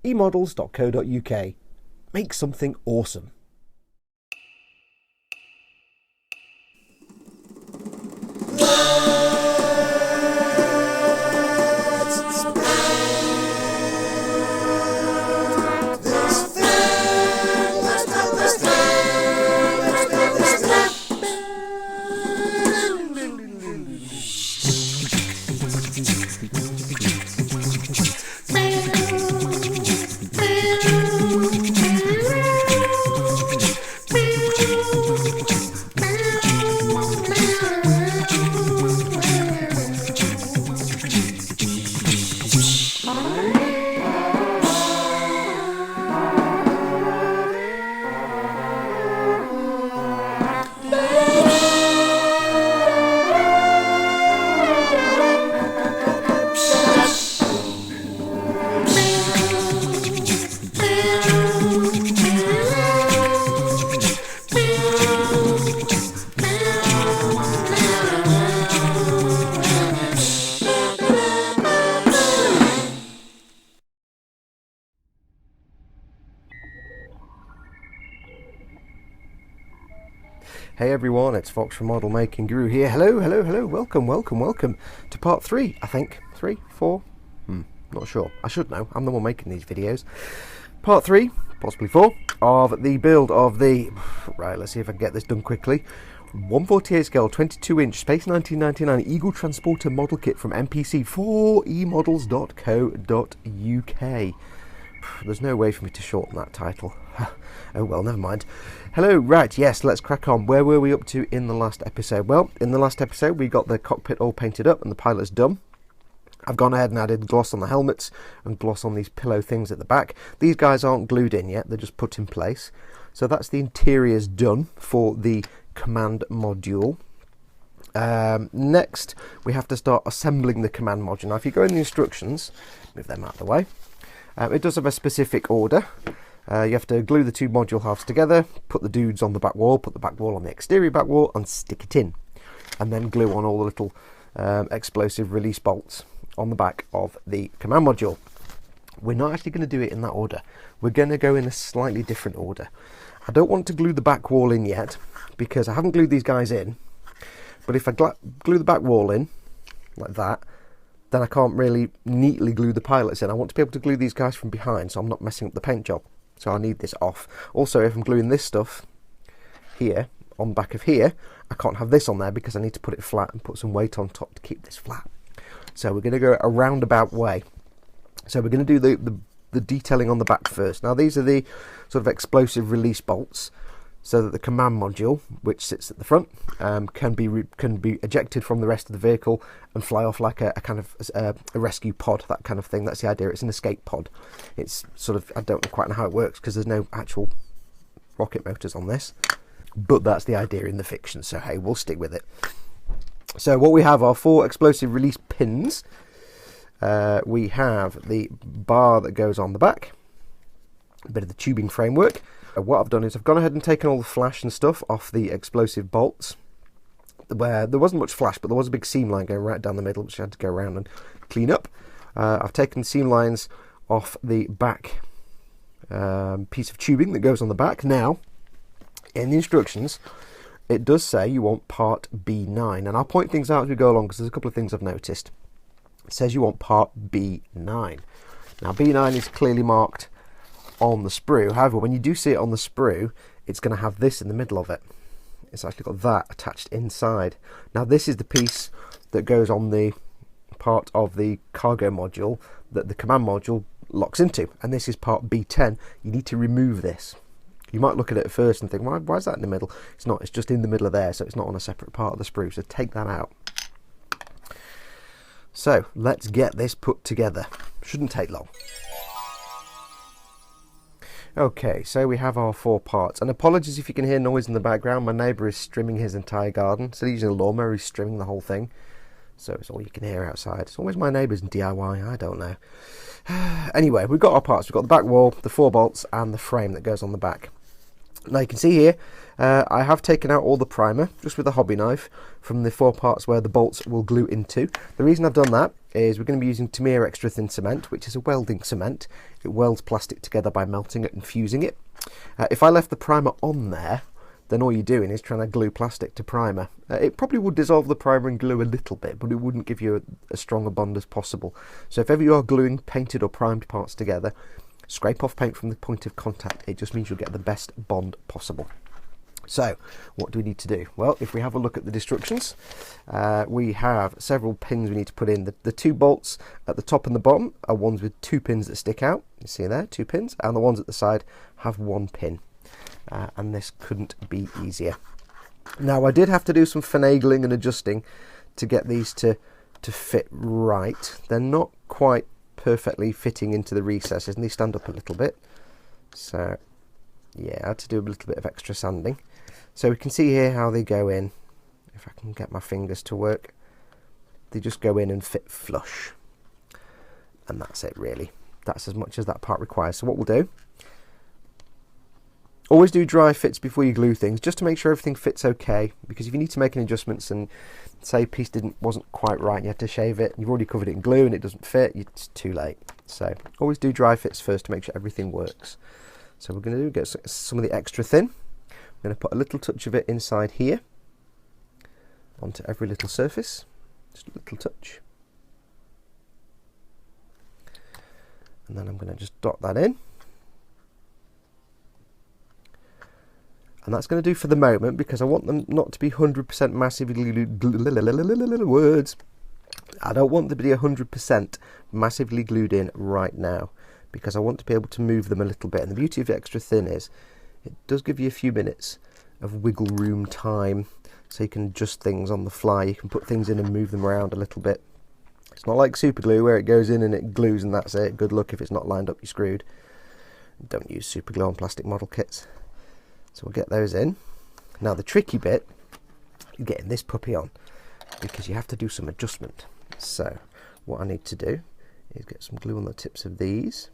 emodels.co.uk. Make something awesome. Hey everyone, it's Foxx from Model Making Guru here. Hello, hello, hello, welcome to part 3, I think. 3, 4? Not sure. I should know, I'm the one making these videos. Part 3, possibly 4, of the build of the... Right, let's see if I can get this done quickly. 148 scale, 22 inch, Space 1999 Eagle Transporter model kit from MPC for emodels.co.uk. There's no way for me to shorten that title. Oh well, never mind. Hello, right, yes, let's crack on. Where were we up to in the last episode? Well, in the last episode we got the cockpit all painted up and the pilot's done. I've gone ahead and added gloss on the helmets and gloss on these pillow things at the back. These guys aren't glued in yet, they're just put in place. So that's the interiors done for the command module. Next, we have to start assembling the command module. Now, if you go in the instructions, move them out of the way. It does have a specific order. You have to glue the two module halves together, put the dudes on the back wall, put the back wall on the exterior back wall, and stick it in. And then glue on all the little explosive release bolts on the back of the command module. We're not actually going to do it in that order. We're going to go in a slightly different order. I don't want to glue the back wall in yet, because I haven't glued these guys in. But if I glue the back wall in, like that, then I can't really neatly glue the pilots in. I want to be able to glue these guys from behind, so I'm not messing up the paint job. So I need this off. Also, if I'm gluing this stuff here, on the back of here, I can't have this on there because I need to put it flat and put some weight on top to keep this flat. So we're going to go a roundabout way. So we're going to do the detailing on the back first. Now these are the sort of explosive release bolts, so that the command module, which sits at the front, can be ejected from the rest of the vehicle and fly off like a kind of a rescue pod, that kind of thing. That's the idea. It's an escape pod. It's sort of, I don't quite know how it works because there's no actual rocket motors on this, but that's the idea in the fiction. So hey, we'll stick with it. So what we have are 4 explosive release pins. We have the bar that goes on the back, a bit of the tubing framework. What I've done is I've gone ahead and taken all the flash and stuff off the explosive bolts, where there wasn't much flash, but there was a big seam line going right down the middle, which I had to go around and clean up. I've taken the seam lines off the back piece of tubing that goes on the back. Now, in the instructions, it does say you want part B9, and I'll point things out as we go along because there's a couple of things I've noticed. It says you want part B9. Now, B9 is clearly marked on the sprue. However, when you do see it on the sprue, it's going to have this in the middle of it. It's actually got that attached inside. Now this is the piece that goes on the part of the cargo module that the command module locks into, and this is part B10. You need to remove this. You might look at it at first and think, why is that in the middle? It's not, it's just in the middle of there, so it's not on a separate part of the sprue, so take that out. So let's get this put together. Shouldn't take long. Okay, so we have our 4 parts, and apologies if you can hear noise in the background. My neighbour is trimming his entire garden, so he's using a lawnmower, he's trimming the whole thing, so it's all you can hear outside. It's always my neighbour's DIY, I don't know. Anyway, we've got our parts. We've got the back wall, the 4 bolts, and the frame that goes on the back. Now you can see here, I have taken out all the primer, just with a hobby knife, from the 4 parts where the bolts will glue into. The reason I've done that is we're going to be using Tamiya extra thin cement, which is a welding cement. It welds plastic together by melting it and fusing it. If I left the primer on there, then all you're doing is trying to glue plastic to primer. It probably would dissolve the primer and glue a little bit, but it wouldn't give you a strong a bond as possible. So if ever you are gluing painted or primed parts together, scrape off paint from the point of contact. It just means you'll get the best bond possible. So what do we need to do? Well, if we have a look at the instructions, we have several pins we need to put in. The 2 bolts at the top and the bottom are ones with 2 pins that stick out. You see there, 2 pins, and the ones at the side have 1 pin. And this couldn't be easier. Now, I did have to do some finagling and adjusting to get these to fit right. They're not quite perfectly fitting into the recesses, and they stand up a little bit. So yeah, I had to do a little bit of extra sanding. So we can see here how they go in. If I can get my fingers to work, they just go in and fit flush. And that's it, really. That's as much as that part requires. So what we'll do, always do dry fits before you glue things, just to make sure everything fits okay. Because if you need to make any adjustments and say a piece wasn't quite right and you had to shave it, you've already covered it in glue and it doesn't fit, it's too late. So always do dry fits first to make sure everything works. So we're going to get some of the extra thin. I'm going to put a little touch of it inside here onto every little surface, just a little touch. And then I'm going to just dot that in. And that's going to do for the moment, because I want them not to be 100% massively words. I don't want them to be 100% massively glued in right now, because I want to be able to move them a little bit. And the beauty of extra thin is it does give you a few minutes of wiggle room time, so you can adjust things on the fly. You can put things in and move them around a little bit. It's not like super glue where it goes in and it glues and that's it. Good luck if it's not lined up, you're screwed. Don't use super glue on plastic model kits. So we'll get those in. Now the tricky bit is getting this puppy on, because you have to do some adjustment. So what I need to do is get some glue on the tips of these,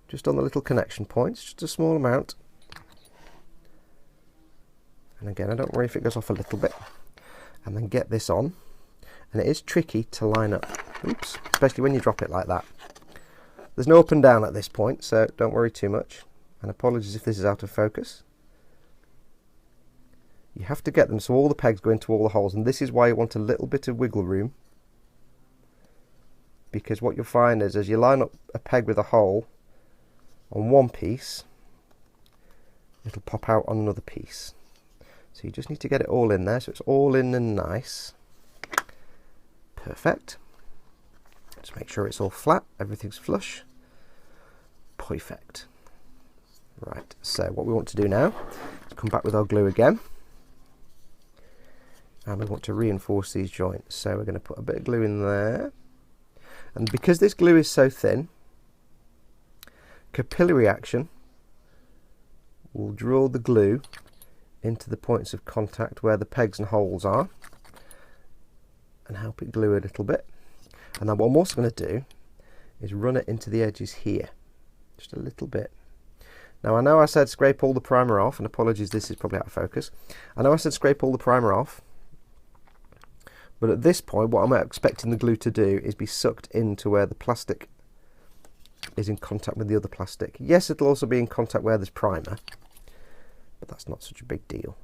just on the little connection points, just a small amount. And again, I don't worry if it goes off a little bit. And then get this on. And it is tricky to line up, oops, especially when you drop it like that. There's no up and down at this point, so don't worry too much. And apologies if this is out of focus. You have to get them so all the pegs go into all the holes, and this is why you want a little bit of wiggle room. Because what you'll find is, as you line up a peg with a hole on one piece, it'll pop out on another piece. So you just need to get it all in there, so it's all in and nice. Perfect. Just make sure it's all flat, everything's flush. Perfect. Right, so what we want to do now is come back with our glue again. And we want to reinforce these joints. So we're going to put a bit of glue in there. And because this glue is so thin, capillary action will draw the glue into the points of contact where the pegs and holes are and help it glue a little bit. And then what I'm also going to do is run it into the edges here, just a little bit. Now I know I said scrape all the primer off, and apologies, this is probably out of focus. I know I said scrape all the primer off, but at this point what I'm expecting the glue to do is be sucked into where the plastic is in contact with the other plastic. Yes, it'll also be in contact where there's primer, but that's not such a big deal.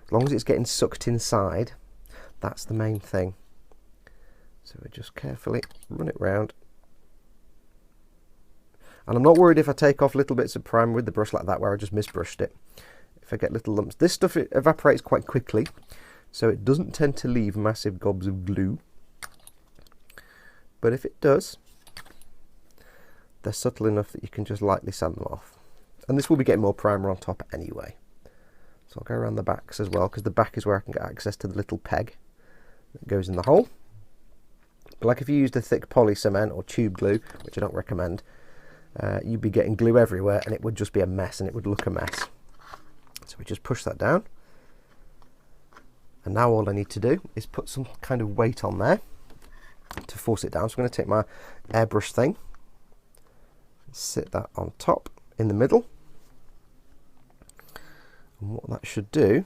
As long as it's getting sucked inside, that's the main thing. So we just carefully run it round. And I'm not worried if I take off little bits of primer with the brush like that, where I just misbrushed it. If I get little lumps, this stuff, it evaporates quite quickly, so it doesn't tend to leave massive gobs of glue. But if it does, they're subtle enough that you can just lightly sand them off. And this will be getting more primer on top anyway. So I'll go around the backs as well, because the back is where I can get access to the little peg that goes in the hole. But like if you used a thick poly cement or tube glue, which I don't recommend, you'd be getting glue everywhere and it would just be a mess, and it would look a mess. So we just push that down. And now all I need to do is put some kind of weight on there to force it down. So I'm going to take my airbrush thing, sit that on top in the middle. And what that should do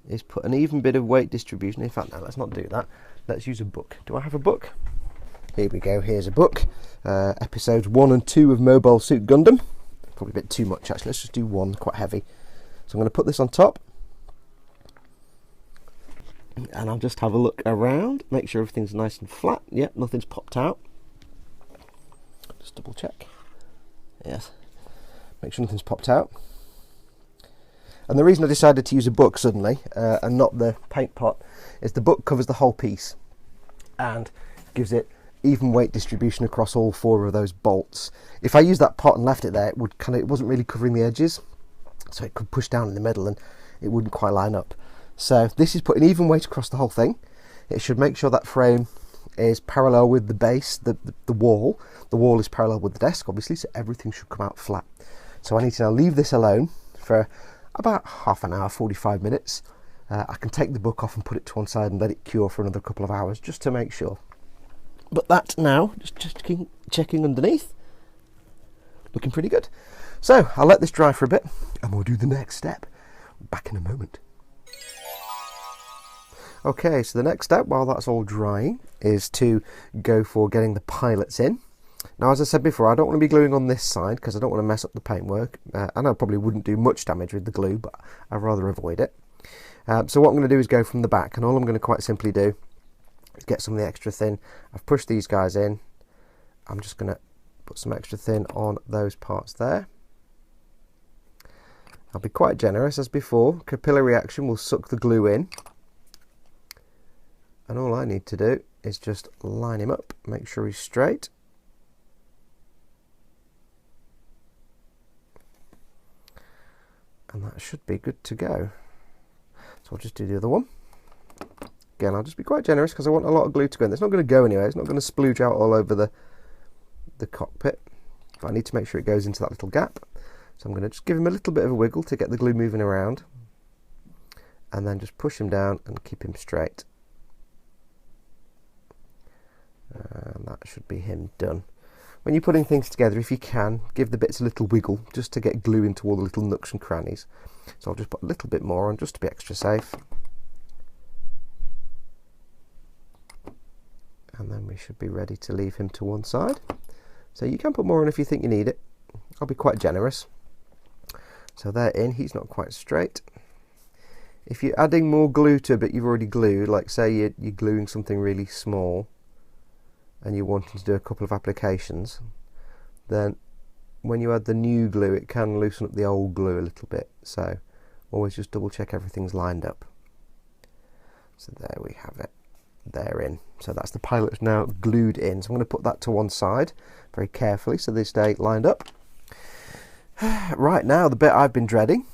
is put an even bit of weight distribution. In fact, no, let's not do that. Let's use a book. Do I have a book? Here we go. Here's a book. Episodes 1 and 2 of Mobile Suit Gundam. Probably a bit too much, actually. Let's just do 1, quite heavy. So I'm going to put this on top. And I'll just have a look around. Make sure everything's nice and flat. Yep, nothing's popped out. Just double check. Yes. Make sure nothing's popped out. And the reason I decided to use a book suddenly, and not the paint pot, is the book covers the whole piece and gives it even weight distribution across all 4 of those bolts. If I used that pot and left it there, it wasn't really covering the edges, so it could push down in the middle and it wouldn't quite line up. So this is putting even weight across the whole thing. It should make sure that frame is parallel with the base, the wall. The wall is parallel with the desk, obviously, so everything should come out flat. So I need to now leave this alone for about half an hour, 45 minutes. I can take the book off and put it to one side and let it cure for another couple of hours just to make sure. But that now, just checking underneath, looking pretty good. So I'll let this dry for a bit and we'll do the next step. Back in a moment. Okay, so the next step, while that's all drying, is to go for getting the pilots in. Now, as I said before, I don't want to be gluing on this side because I don't want to mess up the paintwork. And I probably wouldn't do much damage with the glue, but I'd rather avoid it. So what I'm going to do is go from the back, and all I'm going to quite simply do is get some of the extra thin. I've pushed these guys in. I'm just going to put some extra thin on those parts there. I'll be quite generous as before. Capillary action will suck the glue in. And all I need to do is just line him up, make sure he's straight. And that should be good to go. So I'll just do the other one. Again, I'll just be quite generous because I want a lot of glue to go in. It's not going to go anywhere. It's not going to splooge out all over the cockpit. But I need to make sure it goes into that little gap. So I'm going to just give him a little bit of a wiggle to get the glue moving around. And then just push him down and keep him straight. And that should be him done. When you're putting things together, if you can, give the bits a little wiggle just to get glue into all the little nooks and crannies. So I'll just put a little bit more on just to be extra safe. And then we should be ready to leave him to one side. So you can put more on if you think you need it. I'll be quite generous. So they're in, he's not quite straight. If you're adding more glue to a bit you've already glued, like say you're gluing something really small, and you're wanting to do a couple of applications, then when you add the new glue it can loosen up the old glue a little bit, so always just double check everything's lined up. So there we have it, they're in. So that's the pilots now glued in, so I'm going to put that to one side very carefully so they stay lined up. Right, now the bit I've been dreading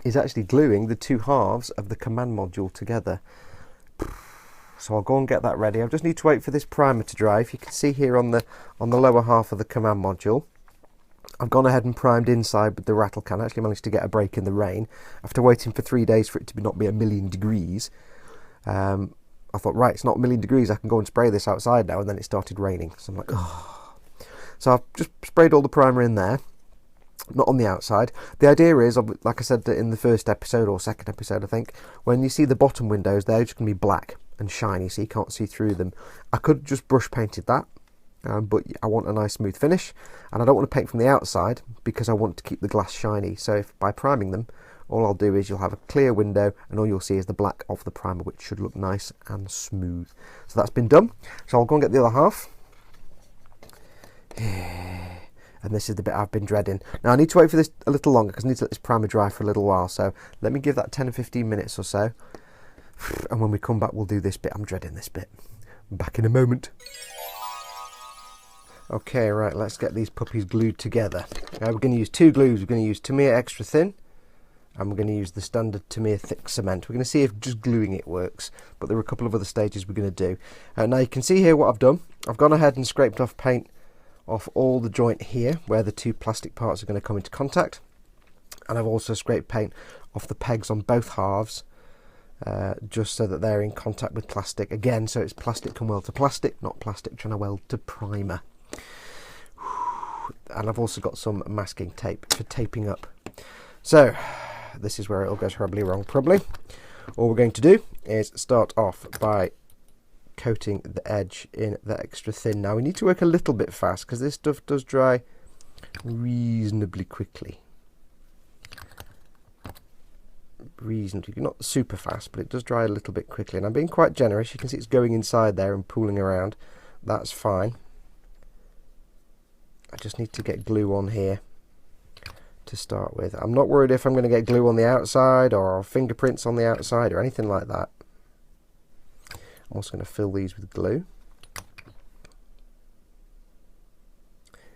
is actually gluing the 2 halves of the command module together. So I'll go and get that ready. I just need to wait for this primer to dry. If you can see here on the lower half of the command module, I've gone ahead and primed inside with the rattle can. I actually managed to get a break in the rain after waiting for 3 days for it to not be 1,000,000 degrees. I thought, right, it's not 1,000,000 degrees, I can go and spray this outside now, and then it started raining. So I'm like, oh. So I've just sprayed all the primer in there, not on the outside. The idea is, like I said in the first episode or second episode, I think, when you see the bottom windows, they're just going to be black and shiny, so you can't see through them. I could just brush painted that, but I want a nice smooth finish, and I don't want to paint from the outside because I want to keep the glass shiny. So if by priming them, all I'll do is you'll have a clear window and all you'll see is the black of the primer, which should look nice and smooth. So that's been done. So I'll go and get the other half. And this is the bit I've been dreading. Now I need to wait for this a little longer because I need to let this primer dry for a little while. So let me give that 10 or 15 minutes or so. And when we come back, we'll do this bit. I'm dreading this bit. Back in a moment. Okay, right, let's get these puppies glued together. Now we're going to use 2 glues. We're going to use Tamiya Extra Thin, and we're going to use the standard Tamiya Thick Cement. We're going to see if just gluing it works, but there are a couple of other stages we're going to do. Now you can see here what I've done. I've gone ahead and scraped off paint off all the joint here, where the 2 plastic parts are going to come into contact. And I've also scraped paint off the pegs on both halves, just so that they're in contact with plastic again, so it's plastic can weld to plastic, not plastic trying to weld to primer. And I've also got some masking tape for taping up. So this is where it all goes horribly wrong probably. All we're going to do is start off by coating the edge in that extra thin. Now we need to work a little bit fast because this stuff does dry reasonably quickly. Reasonably, not super fast, but it does dry a little bit quickly, and I'm being quite generous. You can see it's going inside there and pooling around. That's fine. I just need to get glue on here to start with. I'm not worried if I'm going to get glue on the outside or fingerprints on the outside or anything like that. I'm also going to fill these with glue.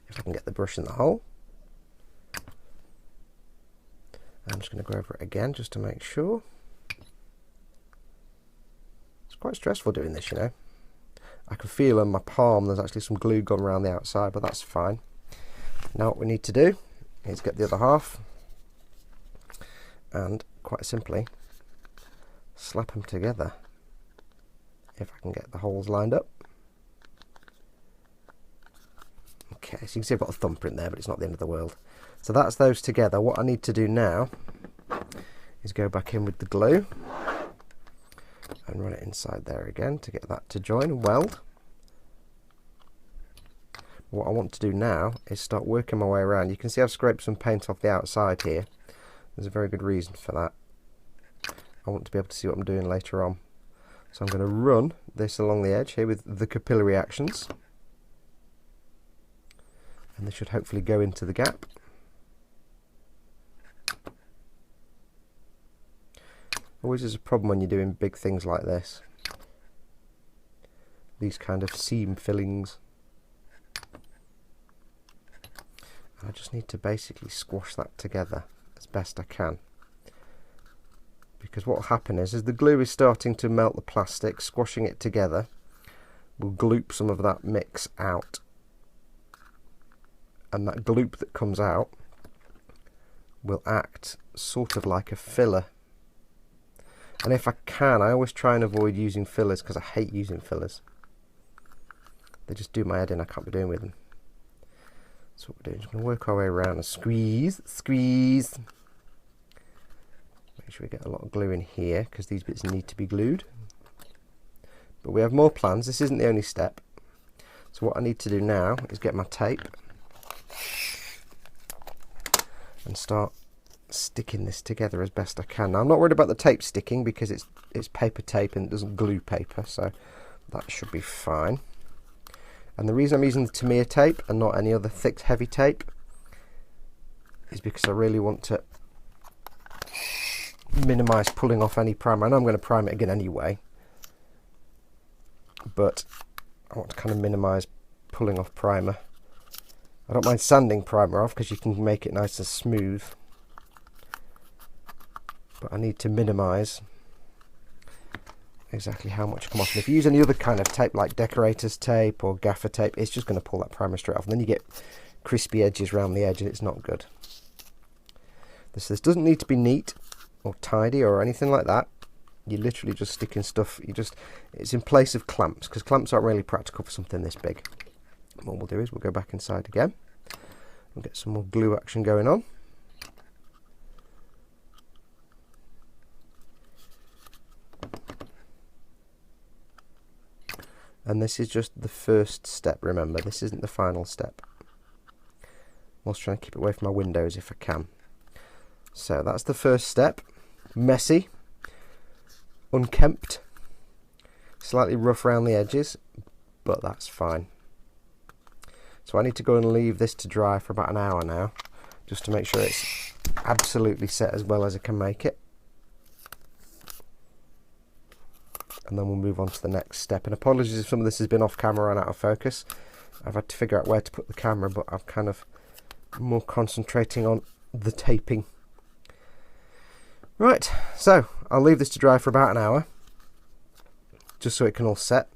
If I can get the brush in the hole. I'm just going to go over it again just to make sure. It's quite stressful doing this, you know. I can feel on my palm there's actually some glue gone around the outside, but that's fine. Now what we need to do is get the other half and quite simply slap them together. If I can get the holes lined up. Okay, so you can see I've got a thumbprint there, but it's not the end of the world. So that's those together. What I need to do now is go back in with the glue and run it inside there again to get that to join and weld. What I want to do now is start working my way around. You can see I've scraped some paint off the outside here. There's a very good reason for that. I want to be able to see what I'm doing later on. So I'm going to run this along the edge here with the capillary actions. And this should hopefully go into the gap. Always is a problem when you're doing big things like this. These kind of seam fillings. I just need to basically squash that together as best I can. Because what will happen is, as the glue is starting to melt the plastic, squashing it together will gloop some of that mix out. And that gloop that comes out will act sort of like a filler. And if I can, I always try and avoid using fillers because I hate using fillers. They just do my head in. I can't be doing with them. So what we're doing is we're going to work our way around and squeeze, squeeze. Make sure we get a lot of glue in here because these bits need to be glued. But we have more plans. This isn't the only step. So what I need to do now is get my tape and start sticking this together as best I can. Now I'm not worried about the tape sticking because it's paper tape and it doesn't glue paper, so that should be fine. And the reason I'm using the Tamiya tape and not any other thick heavy tape is because I really want to minimise pulling off any primer. I know I'm going to prime it again anyway, but I want to kind of minimise pulling off primer. I don't mind sanding primer off because you can make it nice and smooth, but I need to minimise exactly how much come off. And if you use any other kind of tape like decorator's tape or gaffer tape, it's just going to pull that primer straight off, and then you get crispy edges around the edge and it's not good. This doesn't need to be neat or tidy or anything like that. You're literally just sticking stuff, it's in place of clamps, because clamps aren't really practical for something this big. And what we'll do is we'll go back inside again and get some more glue action going on. And this is just the first step, remember, this isn't the final step. I'm also trying to keep it away from my windows if I can. So that's the first step. Messy, unkempt, slightly rough around the edges, but that's fine. So I need to go and leave this to dry for about an hour now, just to make sure it's absolutely set as well as I can make it. And then we'll move on to the next step. And apologies if some of this has been off camera and out of focus. I've had to figure out where to put the camera, but I'm kind of more concentrating on the taping. Right, so I'll leave this to dry for about an hour, just so it can all set.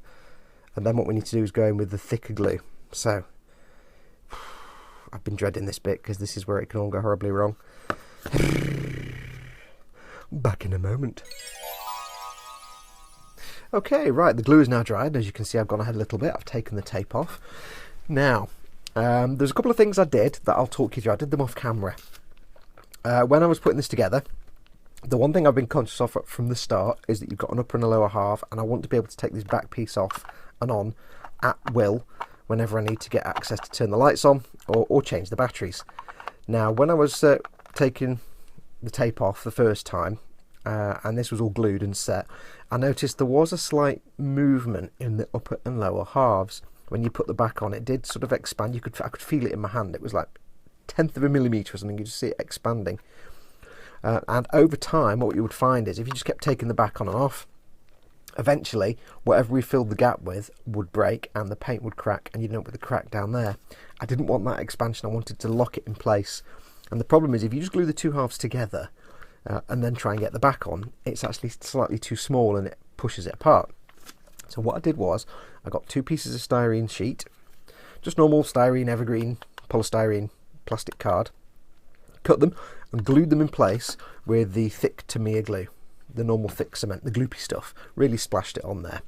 And then what we need to do is go in with the thicker glue. So I've been dreading this bit because this is where it can all go horribly wrong. Back in a moment. Okay, right, the glue is now dried. As you can see, I've gone ahead a little bit. I've taken the tape off. Now, there's a couple of things I did that I'll talk you through. I did them off camera. When I was putting this together, The one thing I've been conscious of from the start is that you've got an upper and a lower half, and I want to be able to take this back piece off and on at will whenever I need to get access to turn the lights on or change the batteries. Now, when I was taking the tape off the first time, and this was all glued and set, I noticed there was a slight movement in the upper and lower halves. When you put the back on, it did sort of expand. I could feel it in my hand. It was like 1/10 of a millimetre or something. You just see it expanding. And over time, what you would find is if you just kept taking the back on and off, eventually, whatever we filled the gap with would break and the paint would crack, and you'd end up with a crack down there. I didn't want that expansion. I wanted to lock it in place. And the problem is, if you just glue the two halves together and then try and get the back on, it's actually slightly too small and it pushes it apart. So what I did was, I got 2 pieces of styrene sheet, just normal styrene, evergreen, polystyrene, plastic card, cut them and glued them in place with the thick Tamiya glue, the normal thick cement, the gloopy stuff. Really splashed it on there.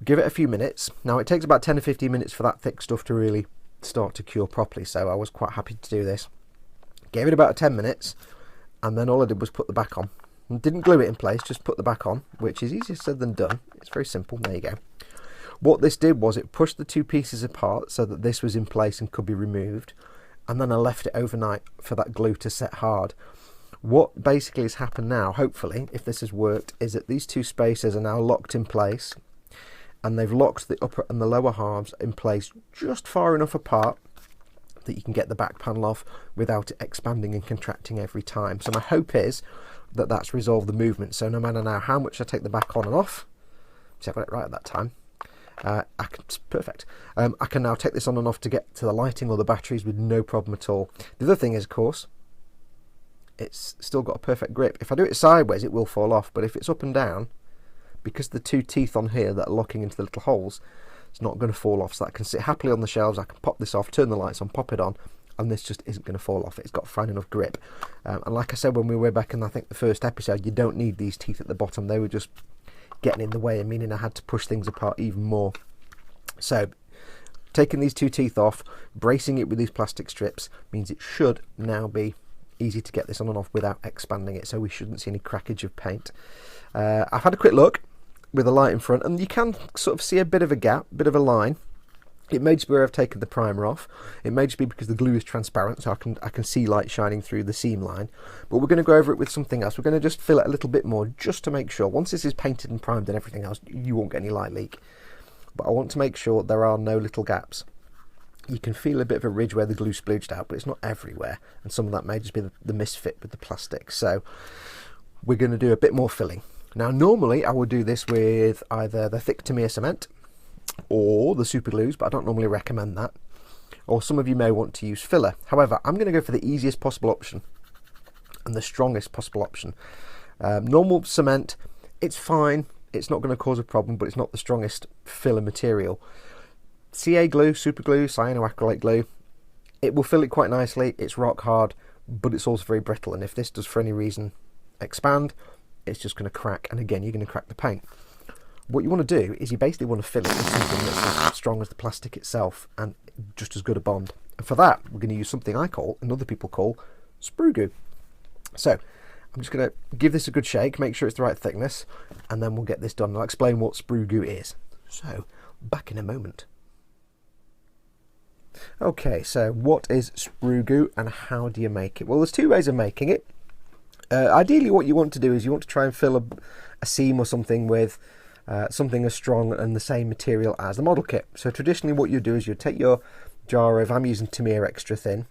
Give it a few minutes. Now it takes about 10 or 15 minutes for that thick stuff to really start to cure properly, so I was quite happy to do this. Gave it about 10 minutes, and then all I did was put the back on. And didn't glue it in place, just put the back on, which is easier said than done. It's very simple. There you go. What this did was it pushed the 2 pieces apart so that this was in place and could be removed, and then I left it overnight for that glue to set hard. What basically has happened now, hopefully, if this has worked, is that these 2 spacers are now locked in place, and they've locked the upper and the lower halves in place just far enough apart that you can get the back panel off without it expanding and contracting every time. So my hope is that that's resolved the movement. So no matter now how much I take the back on and off, see, I got it right at that time. It's perfect. I can now take this on and off to get to the lighting or the batteries with no problem at all. The other thing is, of course, it's still got a perfect grip. If I do it sideways, it will fall off, but if it's up and down, because the 2 teeth on here that are locking into the little holes, it's not going to fall off. So that can sit happily on the shelves. I can pop this off, turn the lights on, pop it on, and this just isn't going to fall off. It's got fine enough grip. And like I said when we were back in, I think, the first episode, you don't need these teeth at the bottom. They were just getting in the way and meaning I had to push things apart even more. So taking these 2 teeth off, bracing it with these plastic strips, means it should now be easy to get this on and off without expanding it, so we shouldn't see any crackage of paint. I've had a quick look with the light in front, and you can sort of see a bit of a gap, a bit of a line. It may just be where I've taken the primer off. It may just be because the glue is transparent, so I can see light shining through the seam line. But we're going to go over it with something else. We're going to just fill it a little bit more, just to make sure. Once this is painted and primed and everything else, you won't get any light leak. But I want to make sure there are no little gaps. You can feel a bit of a ridge where the glue splooged out, but it's not everywhere. And some of that may just be the misfit with the plastic. So we're going to do a bit more filling. Now, normally I would do this with either the thick Tamiya cement or the super glues, but I don't normally recommend that. Or some of you may want to use filler. However, I'm going to go for the easiest possible option and the strongest possible option. Normal cement, it's fine. It's not going to cause a problem, but it's not the strongest filler material. CA glue, super glue, cyanoacrylate glue, it will fill it quite nicely. It's rock hard, but it's also very brittle. And if this does for any reason expand, it's just going to crack, and again, you're going to crack the paint. What you want to do is you basically want to fill it with something that's as strong as the plastic itself and just as good a bond. And for that, we're going to use something I call, and other people call, sprue goo. So I'm just going to give this a good shake, make sure it's the right thickness, and then we'll get this done. I'll explain what sprue goo is. So, back in a moment. Okay, so what is sprue goo and how do you make it? Well, there's 2 ways of making it. Ideally, what you want to do is you want to try and fill a seam or something with something as strong and the same material as the model kit. So traditionally what you do is you take your jar of, I'm using Tamiya extra thin,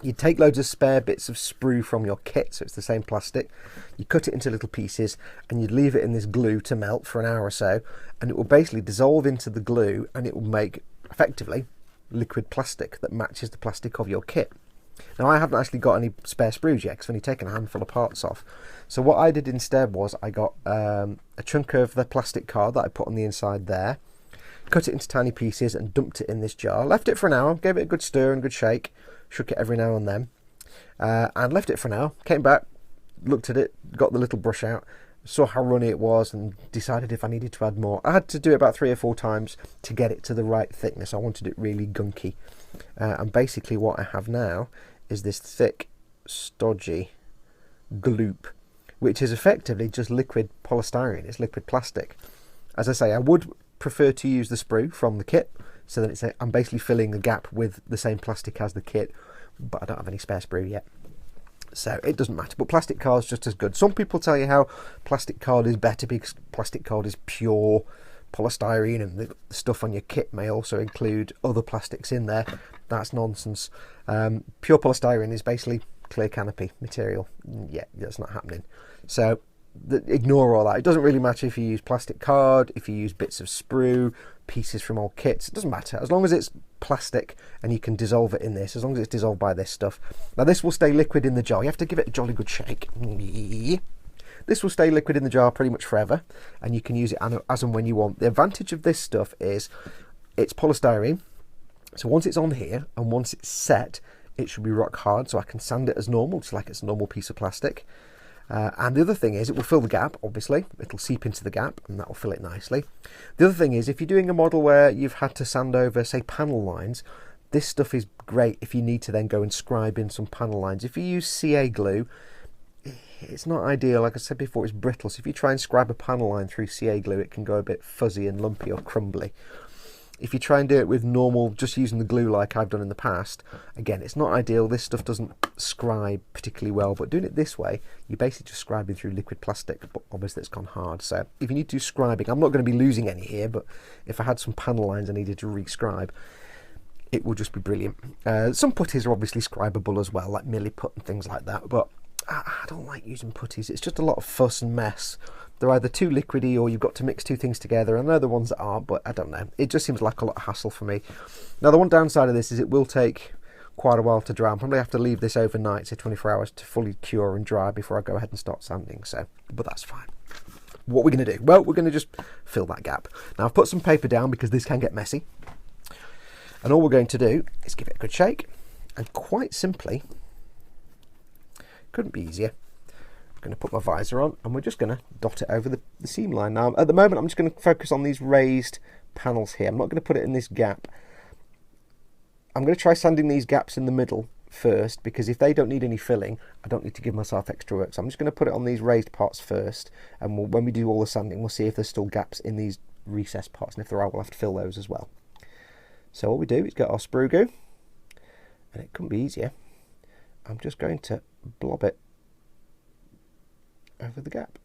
you take loads of spare bits of sprue from your kit, so it's the same plastic, you cut it into little pieces and you leave it in this glue to melt for an hour or so, and it will basically dissolve into the glue and it will make effectively liquid plastic that matches the plastic of your kit. Now, I haven't actually got any spare sprues yet because I've only taken a handful of parts off. So what I did instead was I got a chunk of the plastic card that I put on the inside there, cut it into tiny pieces and dumped it in this jar. Left it for an hour, gave it a good stir and good shake, shook it every now and then, and left it for an hour. Came back, looked at it, got the little brush out, saw how runny it was and decided if I needed to add more. I had to do it about 3 or 4 times to get it to the right thickness. I wanted it really gunky. And basically what I have now is this thick, stodgy gloop, which is effectively just liquid polystyrene. It's liquid plastic. As I say, I would prefer to use the sprue from the kit, so that I'm basically filling the gap with the same plastic as the kit, but I don't have any spare sprue yet, so it doesn't matter. But plastic card is just as good. Some people tell you how plastic card is better because plastic card is pure polystyrene, and the stuff on your kit may also include other plastics in there. That's nonsense. Pure polystyrene is basically clear canopy material. Yeah, that's not happening. So ignore all that. It doesn't really matter if you use plastic card, if you use bits of sprue, pieces from old kits. It doesn't matter as long as it's plastic and you can dissolve it in this, as long as it's dissolved by this stuff. Now this will stay liquid in the jar. You have to give it a jolly good shake. This will stay liquid in the jar pretty much forever, and you can use it as and when you want. The advantage of this stuff is it's polystyrene, so once it's on here and once it's set, it should be rock hard, so I can sand it as normal, just like it's a normal piece of plastic. And the other thing is it will fill the gap, obviously. It'll seep into the gap and that will fill it nicely. The other thing is if you're doing a model where you've had to sand over, say, panel lines, this stuff is great if you need to then go and scribe in some panel lines. If you use CA glue, it's not ideal. Like I said before, it's brittle, so if you try and scribe a panel line through CA glue, it can go a bit fuzzy and lumpy or crumbly. If you try and do it with normal, just using the glue like I've done in the past, again, it's not ideal. This stuff doesn't scribe particularly well, but doing it this way, you're basically just scribing through liquid plastic, but obviously it's gone hard. So if you need to do scribing, I'm not going to be losing any here, but if I had some panel lines I needed to re-scribe, it will just be brilliant. Some putties are obviously scribable as well, like milliput and things like that, but I don't like using putties. It's just a lot of fuss and mess. They're either too liquidy or you've got to mix two things together. I know the ones that aren't, but I don't know. It just seems like a lot of hassle for me. Now, the one downside of this is it will take quite a while to dry. I'll probably have to leave this overnight, say 24 hours, to fully cure and dry before I go ahead and start sanding. So, but that's fine. What we're going to do? Well, we're going to just fill that gap. Now, I've put some paper down because this can get messy. And all we're going to do is give it a good shake. And quite simply, couldn't be easier, I'm going to put my visor on and we're just going to dot it over the seam line. Now, at the moment, I'm just going to focus on these raised panels here. I'm not going to put it in this gap. I'm going to try sanding these gaps in the middle first, because if they don't need any filling, I don't need to give myself extra work. So I'm just going to put it on these raised parts first, and when we do all the sanding, we'll see if there's still gaps in these recessed parts, and if there are, we'll have to fill those as well. So what we do is get our sprue goo, and it couldn't be easier. I'm just going to blob it over the gap.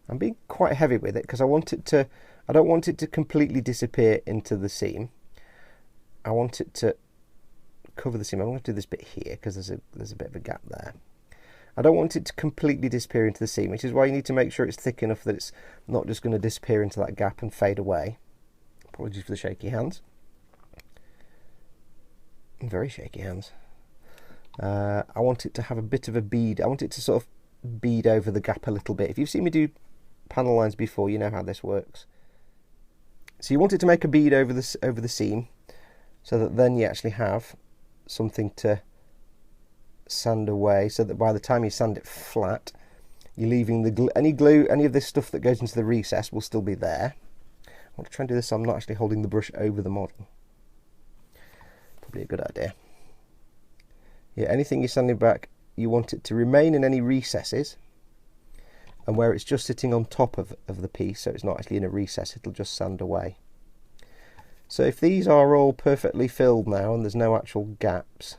I'm being quite heavy with it because I don't want it to completely disappear into the seam. I want it to cover the seam. I'm going to do this bit here because there's a bit of a gap there. I don't want it to completely disappear into the seam, which is why you need to make sure it's thick enough that it's not just going to disappear into that gap and fade away. Apologies for the shaky hands. Very shaky hands. I want it to have a bit of a bead. I want it to sort of bead over the gap a little bit. If you've seen me do panel lines before, you know how this works. So you want it to make a bead over the seam, so that then you actually have something to sand away, so that by the time you sand it flat, you're leaving the any of this stuff that goes into the recess will still be there. I want to try and do this so I'm not actually holding the brush over the model. Probably a good idea. Yeah, anything you're sanding back, you want it to remain in any recesses, and where it's just sitting on top of the piece, so it's not actually in a recess, it'll just sand away. So if these are all perfectly filled now and there's no actual gaps,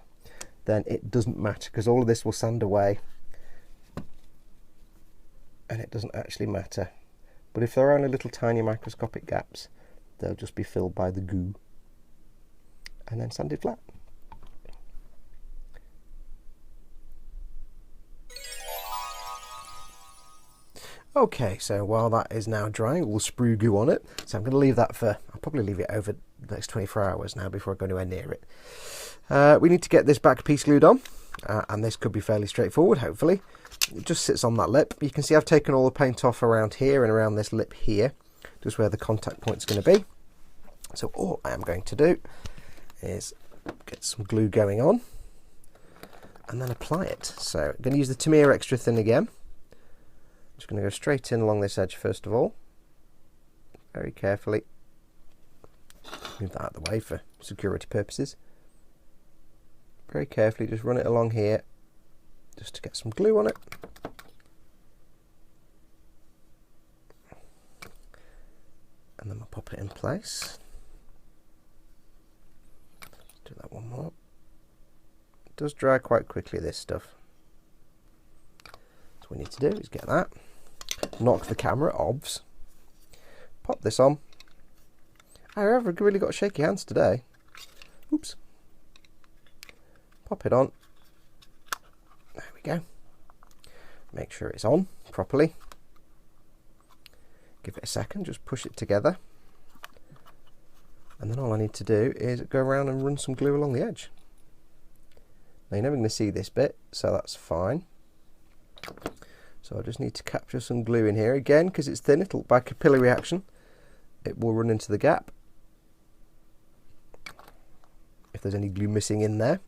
then it doesn't matter, because all of this will sand away and it doesn't actually matter. But if there are only little tiny microscopic gaps, they'll just be filled by the goo and then sanded flat. Okay, so while that is now drying, all the sprue goo on it, so I'm going to leave that for, I'll probably leave it over the next 24 hours now before I go anywhere near it. We need to get this back piece glued on, and this could be fairly straightforward, hopefully. It just sits on that lip. You can see I've taken all the paint off around here and around this lip here, just where the contact point's going to be. So all I am going to do is get some glue going on, and then apply it. So I'm going to use the Tamiya Extra Thin again. Just going to go straight in along this edge first of all, very carefully. Move that out of the way for security purposes. Very carefully, just run it along here just to get some glue on it. And then we'll pop it in place. Do that one more. It does dry quite quickly, this stuff. So what we need to do is get that, knock the camera, obvs, pop this on. I've really got shaky hands today. Oops. Pop it on. There we go. Make sure it's on properly. Give it a second, just push it together. And then all I need to do is go around and run some glue along the edge. Now you're never going to see this bit, so that's fine. So I just need to capture some glue in here again, because it's thin, it'll, by capillary action, it will run into the gap. If there's any glue missing in there.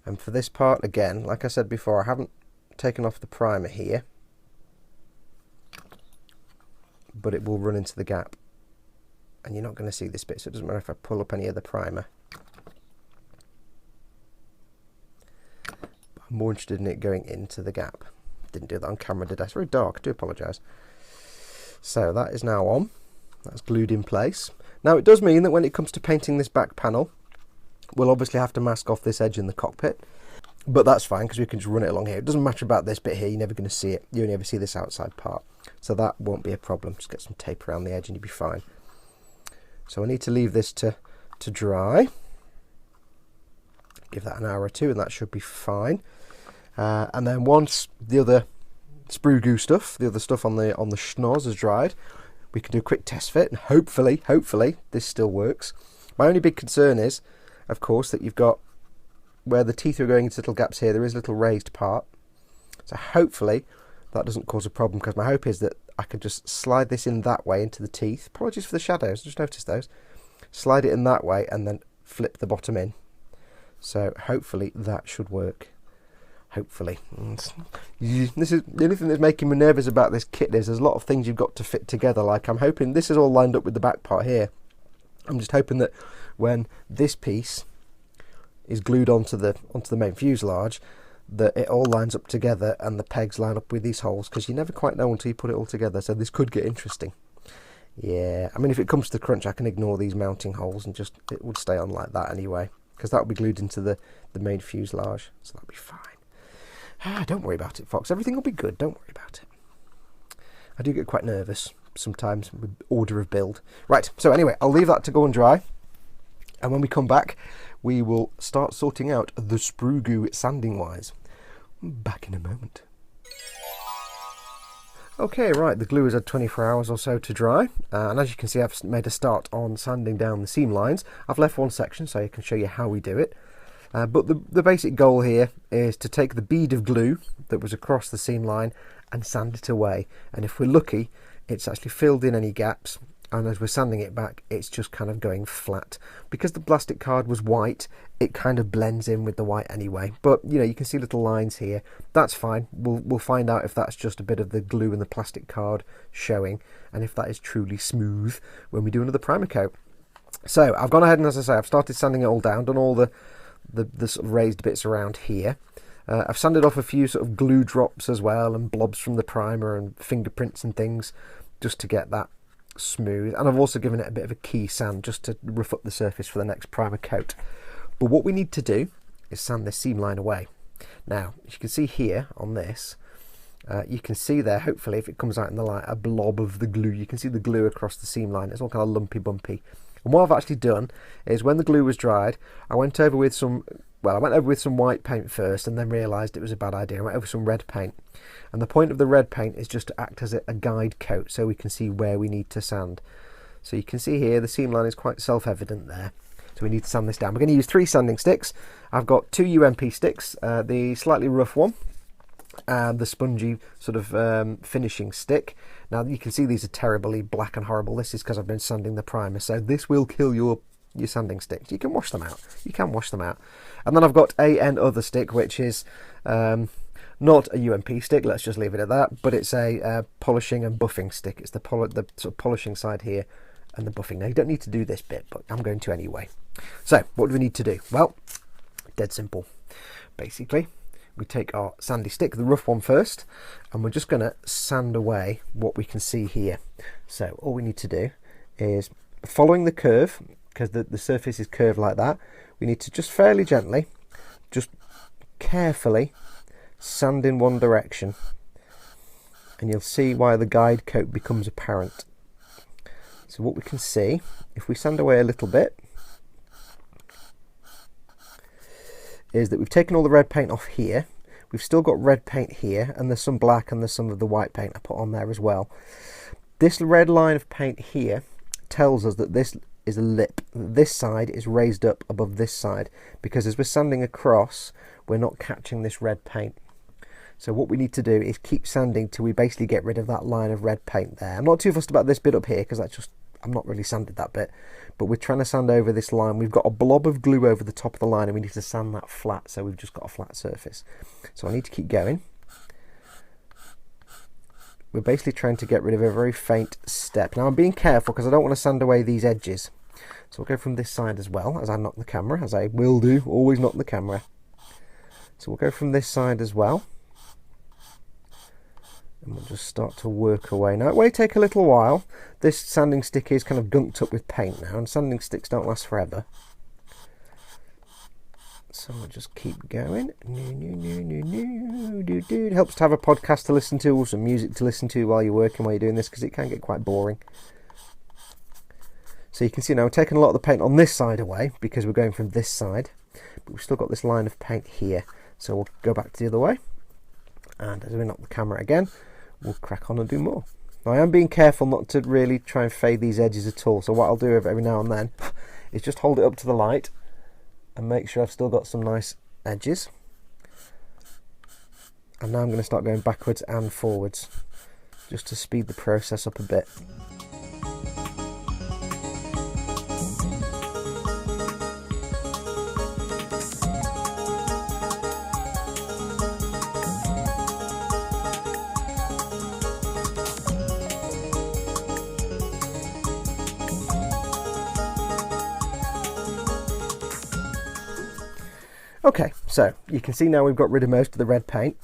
And for this part, again, like I said before, I haven't taken off the primer here, but it will run into the gap. And you're not going to see this bit, so it doesn't matter if I pull up any of the primer. But I'm more interested in it going into the gap. Didn't do that on camera, did I? It's very dark, I do apologise. So that is now on. That's glued in place. Now it does mean that when it comes to painting this back panel, we'll obviously have to mask off this edge in the cockpit. But that's fine, because we can just run it along here. It doesn't matter about this bit here, you're never going to see it. You only ever see this outside part. So that won't be a problem. Just get some tape around the edge and you'll be fine. So I need to leave this to dry. Give that an hour or two and that should be fine. And then once the other sprue goo stuff, the other stuff on the schnoz has dried, we can do a quick test fit and hopefully this still works. My only big concern is, of course, that you've got where the teeth are going into little gaps here, there is a little raised part. So hopefully that doesn't cause a problem, because my hope is that I can just slide this in that way into the teeth. Apologies for the shadows, I just noticed those. Slide it in that way and then flip the bottom in. So hopefully that should work. Hopefully. This is the only thing that's making me nervous about this kit is there's a lot of things you've got to fit together. Like I'm hoping this is all lined up with the back part here. I'm just hoping that when this piece is glued onto the main fuselage, that it all lines up together and the pegs line up with these holes, because you never quite know until you put it all together. So this could get interesting. Yeah, I mean, if it comes to the crunch, I can ignore these mounting holes and just it would stay on like that anyway, because that will be glued into the main fuselage, so that'll be fine. Don't worry about it, Fox. Everything will be good. Don't worry about it. I do get quite nervous sometimes with order of build. Right, so anyway, I'll leave that to go and dry. And when we come back, we will start sorting out the sprue goo sanding wise. Back in a moment. Okay, right, the glue has had 24 hours or so to dry. And as you can see, I've made a start on sanding down the seam lines. I've left one section so I can show you how we do it. But the basic goal here is to take the bead of glue that was across the seam line and sand it away. And if we're lucky, it's actually filled in any gaps. And as we're sanding it back, it's just kind of going flat. Because the plastic card was white, it kind of blends in with the white anyway. But, you know, you can see little lines here. That's fine. We'll find out if that's just a bit of the glue in the plastic card showing, and if that is truly smooth when we do another primer coat. So I've gone ahead and, as I say, I've started sanding it all down, done all the sort of raised bits around here. I've sanded off a few sort of glue drops as well, and blobs from the primer and fingerprints and things, just to get that smooth. And I've also given it a bit of a key sand just to rough up the surface for the next primer coat. But what we need to do is sand this seam line away. Now, as you can see here on this, you can see there, hopefully if it comes out in the light, a blob of the glue. You can see the glue across the seam line. It's all kind of lumpy bumpy. And what I've actually done is, when the glue was dried, I went over with some white paint first, and then realised it was a bad idea. I went over some red paint. And the point of the red paint is just to act as a guide coat, so we can see where we need to sand. So you can see here the seam line is quite self-evident there. So we need to sand this down. We're going to use 3 sanding sticks. I've got 2 UMP sticks, the slightly rough one, and the spongy sort of finishing stick. Now you can see these are terribly black and horrible. This is because I've been sanding the primer, so this will kill your sanding sticks. You can wash them out. You can wash them out. And then I've got an other stick, which is not a UMP stick, let's just leave it at that, but it's a polishing and buffing stick. It's the sort of polishing side here and the buffing. Now you don't need to do this bit, but I'm going to anyway. So what do we need to do? Well, dead simple. Basically, we take our sandy stick, the rough one first, and we're just going to sand away what we can see here. So all we need to do is, following the curve, because the surface is curved like that, we need to just fairly gently, just carefully sand in one direction, and you'll see why the guide coat becomes apparent. So what we can see, if we sand away a little bit, is that we've taken all the red paint off here. We've still got red paint here, and there's some black and there's some of the white paint I put on there as well. This red line of paint here tells us that this is a lip. This side is raised up above this side, because as we're sanding across, we're not catching this red paint. So what we need to do is keep sanding till we basically get rid of that line of red paint there. I'm not too fussed about this bit up here, because that's just, I'm not really sanded that bit, but we're trying to sand over this line. We've got a blob of glue over the top of the line, and we need to sand that flat, so we've just got a flat surface. So I need to keep going. We're basically trying to get rid of a very faint step. Now I'm being careful because I don't want to sand away these edges. So we'll go from this side as well, as I knock the camera, as I will do, always knock the camera. So we'll go from this side as well. And we'll just start to work away. Now it may take a little while. This sanding stick is kind of gunked up with paint now, and sanding sticks don't last forever. So we'll just keep going. It helps to have a podcast to listen to, or some music to listen to while you're working, while you're doing this, because it can get quite boring. So you can see now we're taking a lot of the paint on this side away, because we're going from this side, but we've still got this line of paint here. So we'll go back to the other way, and as we knock the camera again, we'll crack on and do more. Now I am being careful not to really try and fade these edges at all, so what I'll do every now and then is just hold it up to the light and make sure I've still got some nice edges. And now I'm going to start going backwards and forwards, just to speed the process up a bit. Okay, so you can see now we've got rid of most of the red paint.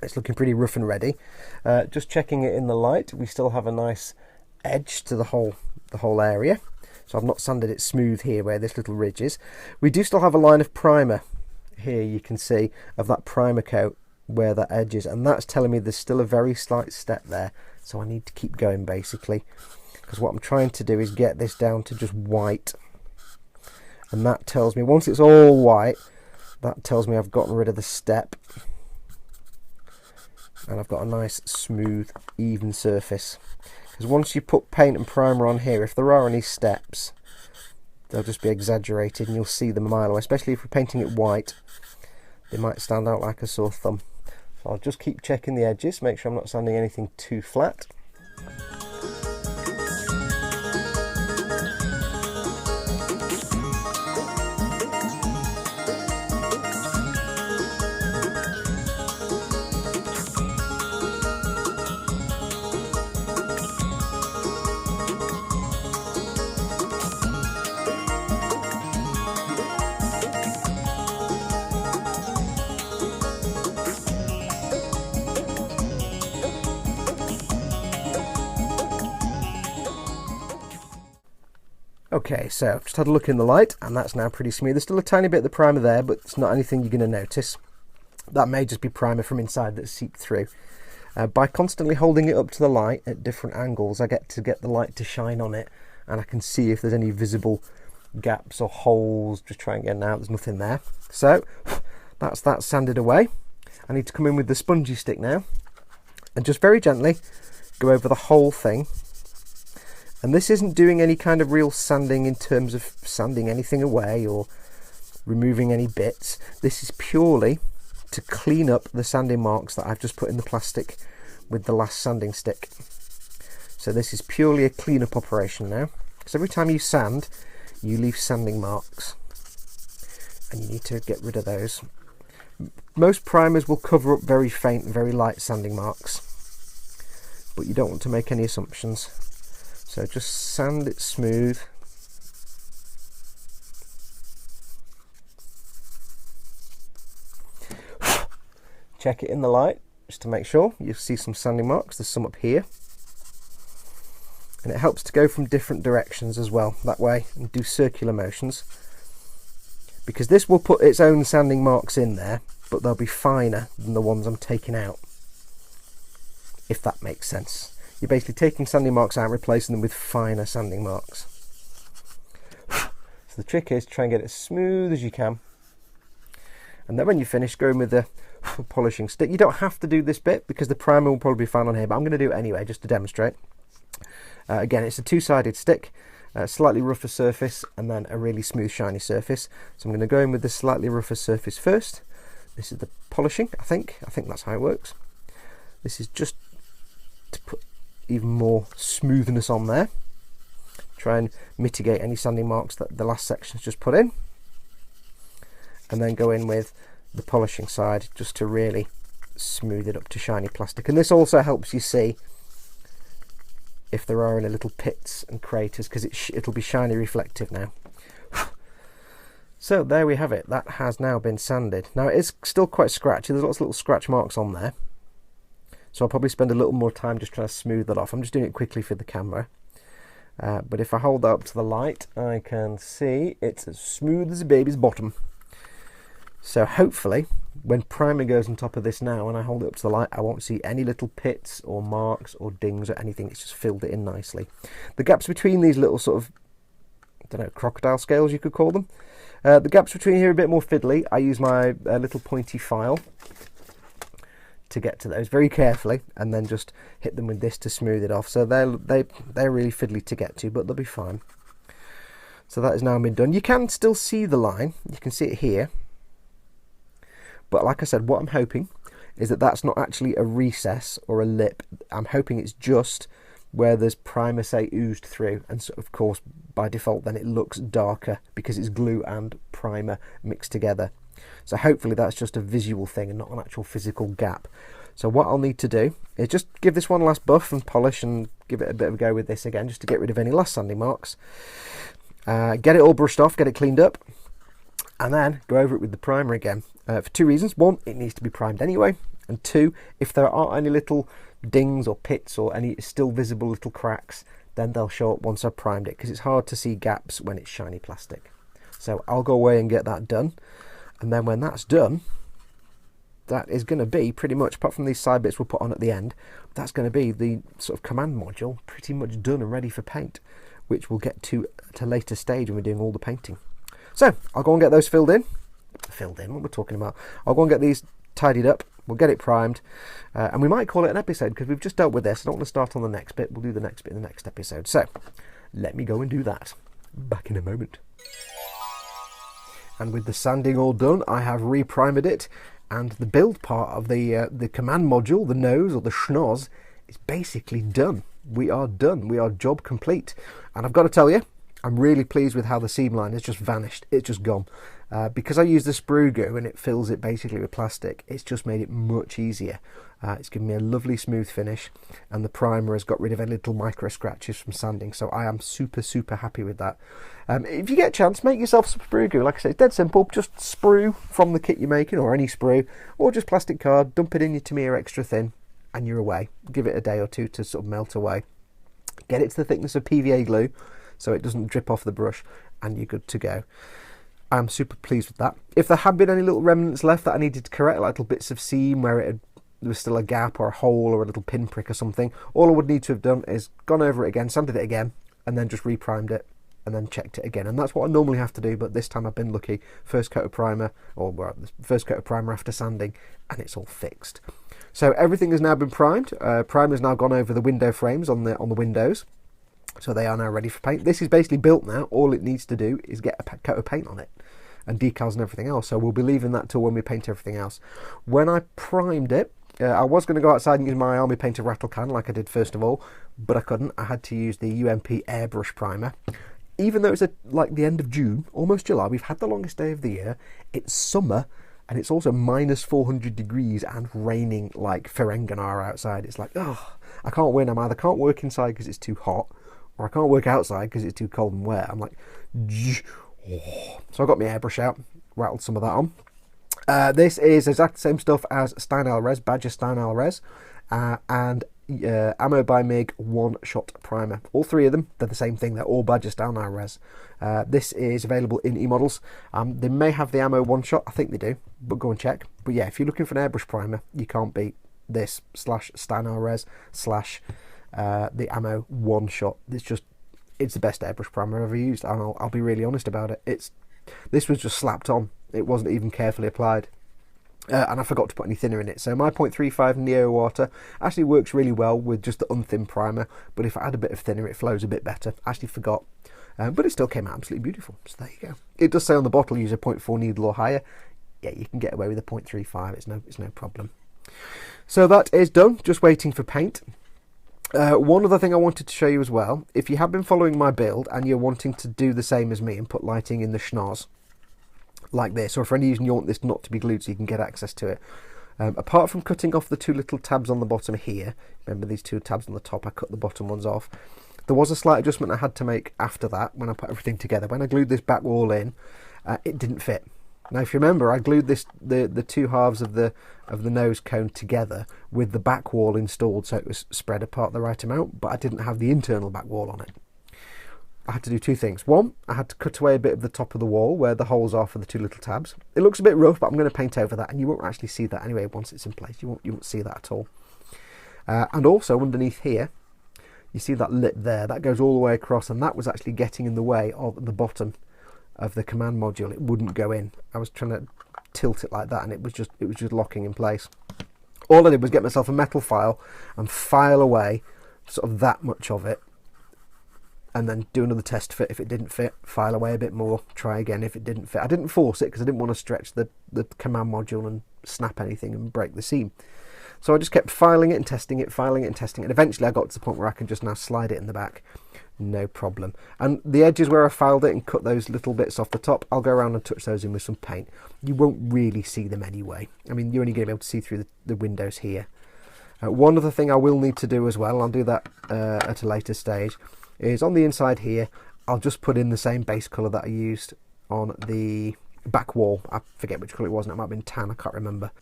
It's looking pretty rough and ready. Just checking it in the light, we still have a nice edge to the whole area. So I've not sanded it smooth here where this little ridge is. We do still have a line of primer here, you can see, of that primer coat where that edge is, and that's telling me there's still a very slight step there. So I need to keep going basically, because what I'm trying to do is get this down to just white. And that tells me, once it's all white, that tells me I've gotten rid of the step, and I've got a nice smooth even surface. Because once you put paint and primer on here, if there are any steps, they'll just be exaggerated and you'll see them a mile away. Especially if we're painting it white, they might stand out like a sore thumb. So I'll just keep checking the edges, make sure I'm not sanding anything too flat. Okay, so I've just had a look in the light, and that's now pretty smooth. There's still a tiny bit of the primer there, but it's not anything you're going to notice. That may just be primer from inside that's seeped through. By constantly holding it up to the light at different angles, I get to get the light to shine on it, and I can see if there's any visible gaps or holes. Just try and get it out, there's nothing there. So that's that sanded away. I need to come in with the spongy stick now, and just very gently go over the whole thing. And this isn't doing any kind of real sanding in terms of sanding anything away or removing any bits. This is purely to clean up the sanding marks that I've just put in the plastic with the last sanding stick. So this is purely a clean-up operation now. Because every time you sand, you leave sanding marks, and you need to get rid of those. Most primers will cover up very faint and very light sanding marks, but you don't want to make any assumptions. So just sand it smooth. check it in the light just to make sure. You'll see some sanding marks. There's some up here. And it helps to go from different directions as well, that way, and do circular motions. Because this will put its own sanding marks in there, but they'll be finer than the ones I'm taking out. If that makes sense. You're basically taking sanding marks out and replacing them with finer sanding marks. So the trick is try and get it as smooth as you can. And then when you finish, go in with the polishing stick. You don't have to do this bit because the primer will probably be fine on here, but I'm going to do it anyway just to demonstrate. Again, it's a two-sided stick, slightly rougher surface and then a really smooth shiny surface. So I'm going to go in with the slightly rougher surface first. This is the polishing, I think that's how it works. This is just to put even more smoothness on there. Try and mitigate any sanding marks that the last section's just put in. And then go in with the polishing side just to really smooth it up to shiny plastic. And this also helps you see if there are any little pits and craters, because it'll be shiny reflective now. So there we have it. That has now been sanded. Now it is still quite scratchy. There's lots of little scratch marks on there. So I'll probably spend a little more time just trying to smooth that off. I'm just doing it quickly for the camera. But if I hold that up to the light, I can see it's as smooth as a baby's bottom. So hopefully, when primer goes on top of this now, and I hold it up to the light, I won't see any little pits or marks or dings or anything. It's just filled it in nicely. The gaps between these little sort of, I don't know, crocodile scales you could call them. The gaps between here are a bit more fiddly. I use my little pointy file to get to those very carefully, and then just hit them with this to smooth it off. So they're really fiddly to get to, but they'll be fine. So that has now been done. You can still see the line. You can see it here. But like I said, what I'm hoping is that that's not actually a recess or a lip. I'm hoping it's just where there's primer, say, oozed through. And so, of course, by default, then it looks darker because it's glue and primer mixed together. So hopefully that's just a visual thing and not an actual physical gap. So what I'll need to do is just give this one last buff and polish and give it a bit of a go with this again, just to get rid of any last sanding marks. Get it all brushed off, get it cleaned up, and then go over it with the primer again. For two reasons. One, it needs to be primed anyway. And two, if there are any little dings or pits or any still visible little cracks, then they'll show up once I've primed it, because it's hard to see gaps when it's shiny plastic. So I'll go away and get that done. And then when that's done, that is going to be pretty much, apart from these side bits we'll put on at the end, that's going to be the sort of command module pretty much done and ready for paint, which we'll get to at a later stage when we're doing all the painting. So I'll go and get those filled in, what we're talking about. I'll go and get these tidied up, we'll get it primed, and we might call it an episode because we've just dealt with this. I don't want to start on the next bit. We'll do the next bit in the next episode. So let me go and do that. Back in a moment. And with the sanding all done, I have reprimed it, and the build part of the command module, the nose or the schnoz, is basically done. We are done. We are job complete. And I've got to tell you, I'm really pleased with how the seam line has just vanished. It's just gone. Because I use the sprue glue and it fills it basically with plastic, it's just made it much easier. It's given me a lovely smooth finish, and the primer has got rid of any little micro scratches from sanding, so I am super happy with that. If you get a chance, make yourself some sprue glue. Like I said, it's dead simple. Just sprue from the kit you're making, or any sprue, or just plastic card, dump it in your Tamiya extra thin, and you're away. Give it a day or two to sort of melt away. Get it to the thickness of PVA glue so it doesn't drip off the brush, and you're good to go. I'm super pleased with that. If there had been any little remnants left that I needed to correct, like little bits of seam where there was still a gap or a hole or a little pinprick or something, all I would need to have done is gone over it again, sanded it again, and then just reprimed it and then checked it again. And that's what I normally have to do, but this time I've been lucky. First coat of primer, or well, the first coat of primer after sanding, and it's all fixed. So everything has now been primed. Primer's now gone over the window frames on the windows, so they are now ready for paint. This is basically built now. All it needs to do is get a coat of paint on it, and decals and everything else. So we'll be leaving that till when we paint everything else. When I primed it, I was going to go outside and use my Army Painter rattle can like I did first of all, but I couldn't. I had to use the UMP airbrush primer. Even though it's like the end of June, almost July, we've had the longest day of the year, it's summer, and it's also minus 400 degrees and raining like Ferenginar outside. It's like, oh, I can't win. I either can't work inside because it's too hot, or I can't work outside because it's too cold and wet. I'm like, so I got my airbrush out, rattled some of that on, This is exactly the same stuff as Steinal Res, Badger Steinal Res, and Ammo by MiG one-shot primer. All three of them, they're the same thing. They're all Badger Steinal Res. This is available in e-models. They may have the ammo one-shot. I think they do, but go and check. But yeah, if you're looking for an airbrush primer, you can't beat this / Steinal Res / the ammo one-shot. It's the best airbrush primer I've ever used, and I'll be really honest about it. This was just slapped on. It wasn't even carefully applied. And I forgot to put any thinner in it. So my 0.35 Neo Water actually works really well with just the unthin primer, but if I add a bit of thinner, it flows a bit better. I actually forgot. But it still came out absolutely beautiful. So there you go. It does say on the bottle, use a 0.4 needle or higher. Yeah, you can get away with a 0.35. It's no problem. So that is done. Just waiting for paint. One other thing I wanted to show you as well, if you have been following my build and you're wanting to do the same as me and put lighting in the schnoz like this, or for any reason you want this not to be glued so you can get access to it, apart from cutting off the two little tabs on the bottom here, remember these two tabs on the top, I cut the bottom ones off. There was a slight adjustment I had to make after that when I put everything together. When I glued this back wall in, it didn't fit. Now, if you remember, I glued the two halves of the nose cone together with the back wall installed so it was spread apart the right amount, but I didn't have the internal back wall on it. I had to do two things. One, I had to cut away a bit of the top of the wall where the holes are for the two little tabs. It looks a bit rough, but I'm going to paint over that, and you won't actually see that anyway once it's in place. You won't see that at all. And also underneath here, you see that lip there, that goes all the way across, and that was actually getting in the way of the bottom of the command module. It wouldn't go in. I was trying to tilt it like that, and it was just locking in place. All I did was get myself a metal file and file away sort of that much of it, and then do another test fit. If it didn't fit, file away a bit more, try again. If it didn't fit, I didn't force it because I didn't want to stretch the command module and snap anything and break the seam. So I just kept filing it and testing it, filing it and testing it, and eventually I got to the point where I can just now slide it in the back, no problem. And the edges where I filed it and cut those little bits off the top, I'll go around and touch those in with some paint. You won't really see them anyway. I mean, you're only going to be able to see through the windows here. One other thing I will need to do as well, I'll do that at a later stage, is on the inside here, I'll just put in the same base colour that I used on the back wall. I forget which colour it was, it might have been tan, I can't remember.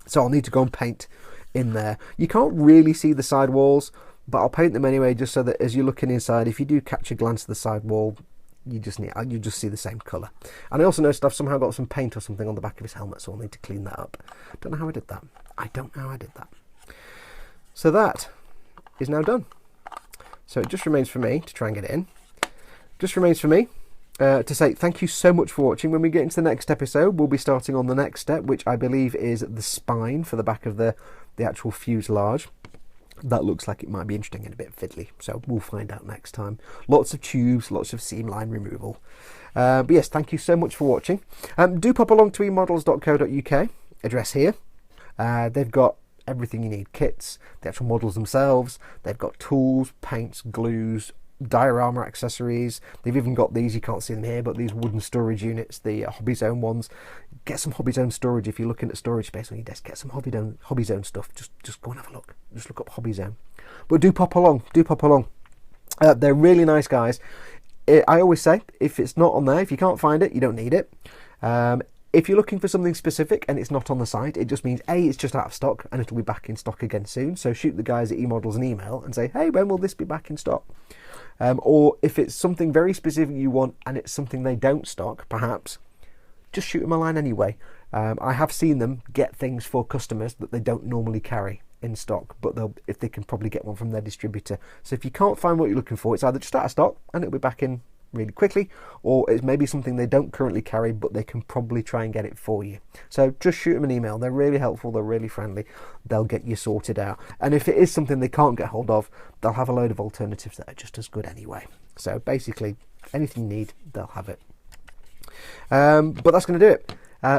So I'll need to go and paint in there. You can't really see the side walls, but I'll paint them anyway, just so that as you're looking inside, if you do catch a glance at the side wall, you just see the same colour. And I also noticed I've somehow got some paint or something on the back of his helmet, so I'll need to clean that up. Don't know how I did that. I don't know how I did that. So that is now done. So it just remains for me to try and get it in. Just remains for me to say thank you so much for watching. When we get into the next episode, we'll be starting on the next step, which I believe is the spine for the back of the actual fuselage. That looks like it might be interesting and a bit fiddly, so we'll find out next time. Lots of tubes, lots of seam line removal. But yes, thank you so much for watching. Do pop along to emodels.co.uk, address here. They've got everything you need, kits, the actual models themselves. They've got tools, paints, glues, diorama accessories. They've even got these, you can't see them here, but these wooden storage units, the Hobby Zone ones. Get some Hobby Zone storage. If you're looking at storage space on your desk, get some Hobby Zone stuff. Just go and have a look. Just look up Hobby Zone. But do pop along. They're really nice guys. I always say, if it's not on there, if you can't find it, you don't need it. If you're looking for something specific and it's not on the site, it just means A, it's just out of stock and it'll be back in stock again soon. So shoot the guys at eModels an email and say, hey, when will this be back in stock? Or if it's something very specific you want and it's something they don't stock, perhaps, just shoot them a line anyway. I have seen them get things for customers that they don't normally carry in stock, but if they can probably get one from their distributor. So if you can't find what you're looking for, it's either just out of stock and it'll be back in really quickly, or it's maybe something they don't currently carry but they can probably try and get it for you. So just shoot them an email. They're really helpful, they're really friendly, they'll get you sorted out. And if it is something they can't get hold of, they'll have a load of alternatives that are just as good anyway. So basically anything you need, they'll have it. But that's going to do it.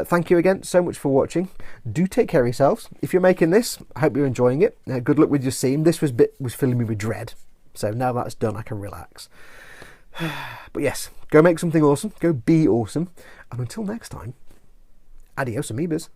Thank you again so much for watching. Do take care of yourselves. If you're making this, I hope you're enjoying it. Good luck with your seam. This was filling me with dread, so now that's done, I can relax. But yes, go make something awesome, go be awesome, and until next time, adios amoebas.